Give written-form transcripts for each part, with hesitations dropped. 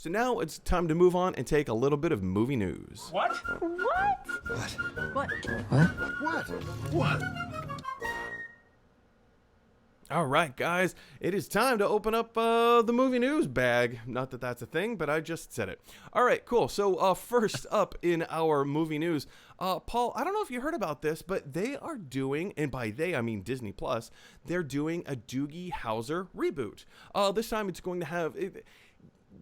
So now it's time to move on and take a little bit of movie news. What? What? All right, guys, it is time to open up the movie news bag. Not that that's a thing, but I just said it. All right, cool. So first up in our movie news, Paul, I don't know if you heard about this, but they are doing, and by they I mean Disney Plus, they're doing a Doogie Howser reboot. This time it's going to have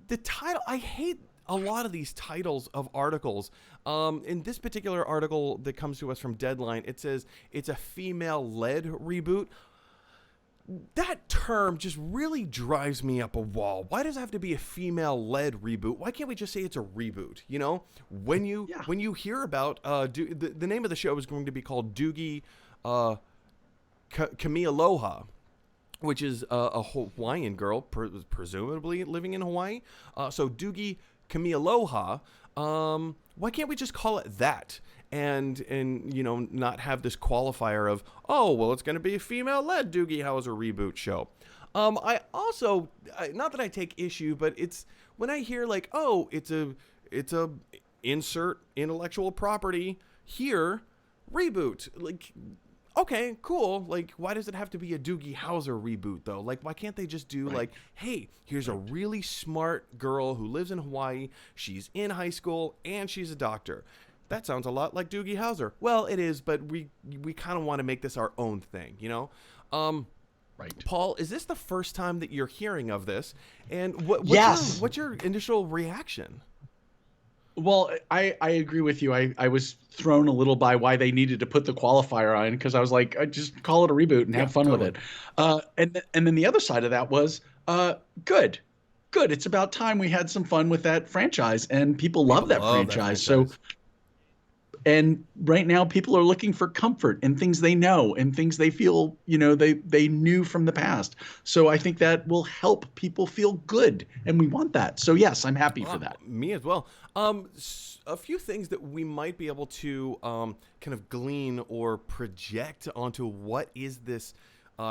the title. I hate a lot of these titles of articles. In this particular article that comes to us from Deadline, it says it's a female-led reboot. That term just really drives me up a wall. Why does it have to be a female-led reboot? Why can't we just say it's a reboot? You know, when you hear about the name of the show is going to be called Doogie Kamialoha, which is a Hawaiian girl, presumably living in Hawaii. So Doogie Kamialoha. Why can't we just call it that? And you know, not have this qualifier of, oh, well, it's going to be a female-led Doogie Howser reboot show. I also, not that I take issue, but it's when I hear like, oh, it's a insert intellectual property here reboot. Like, okay, cool. Like, why does it have to be a Doogie Howser reboot though? Like, why can't they just do like, hey, here's a really smart girl who lives in Hawaii. She's in high school and she's a doctor. That sounds a lot like Doogie Howser. Well, it is, but we kind of want to make this our own thing, you know? Right. Paul, is this the first time that you're hearing of this? And Yes. what's your initial reaction? Well, I agree with you. I was thrown a little by why they needed to put the qualifier on, because I was like, I just call it a reboot and have fun with it. And then the other side of that was good. It's about time we had some fun with that franchise, and people love that franchise. So. And right now, people are looking for comfort in things they know and things they feel, you know, they knew from the past. So I think that will help people feel good, and we want that. So yes, I'm happy for that. Me as well. A few things that we might be able to kind of glean or project onto what is this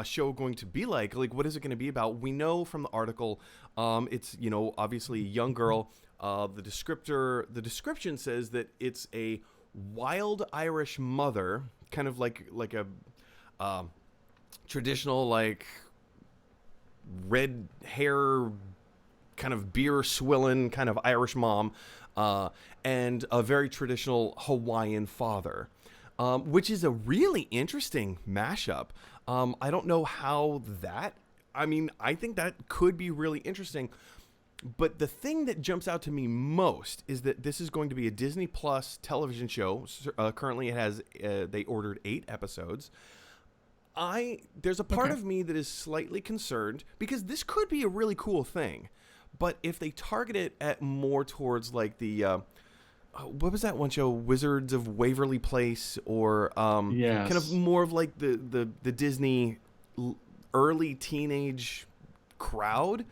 show going to be like? Like, what is it going to be about? We know from the article, it's, you know, obviously a young girl. The description says that it's a wild Irish mother, kind of like a traditional, like, red hair, kind of beer swilling kind of Irish mom, and a very traditional Hawaiian father, which is a really interesting mashup. I don't know how I think that could be really interesting. But the thing that jumps out to me most is that this is going to be a Disney Plus television show. Currently, it has they ordered 8 episodes. There's a part of me that is slightly concerned, because this could be a really cool thing, but if they target it at more towards like the what was that one show, Wizards of Waverly Place, or kind of more of like the Disney early teenage crowd.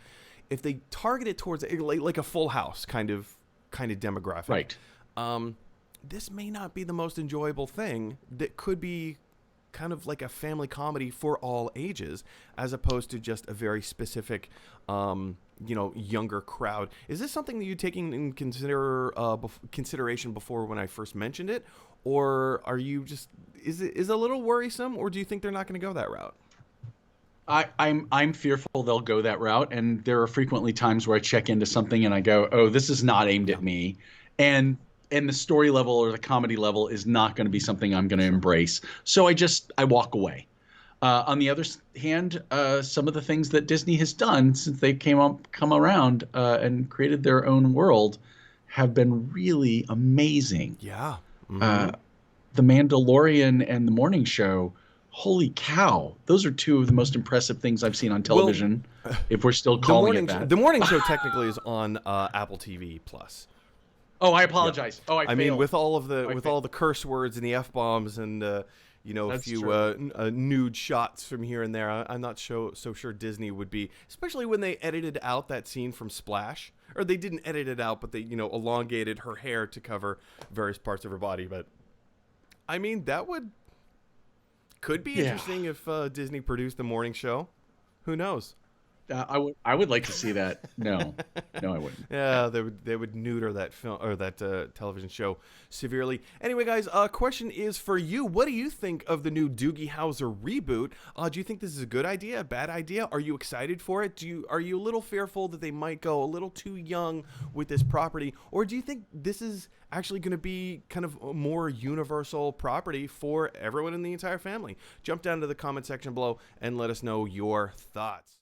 If they target it towards like a Full House kind of demographic, right? This may not be the most enjoyable thing. That could be kind of like a family comedy for all ages, as opposed to just a very specific, younger crowd. Is this something that you're taking in consideration before when I first mentioned it, or are you just is it a little worrisome, or do you think they're not going to go that route? I'm fearful they'll go that route, and there are frequently times where I check into something and I go, oh, this is not aimed at me, and the story level or the comedy level is not going to be something I'm going to embrace. So I walk away. On the other hand, some of the things that Disney has done since they come around and created their own world have been really amazing. Yeah. The Mandalorian and The Morning Show. Holy cow. Those are two of the most impressive things I've seen on television, if we're still calling it that. The Morning Show technically is on Apple TV Plus. Oh, I apologize. Yeah. I mean, with all the curse words and the F-bombs and a few nude shots from here and there, I'm not so sure Disney would be, especially when they edited out that scene from Splash. Or they didn't edit it out, but they, elongated her hair to cover various parts of her body. But, I mean, that could be interesting if Disney produced The Morning Show. Who knows? I would like to see that. No, no, I wouldn't. Yeah, they would neuter that film or that television show severely. Anyway, guys, question is for you. What do you think of the new Doogie Howser reboot? Do you think this is a good idea, a bad idea? Are you excited for it? Are you a little fearful that they might go a little too young with this property, or do you think this is actually going to be kind of a more universal property for everyone in the entire family? Jump down to the comment section below and let us know your thoughts.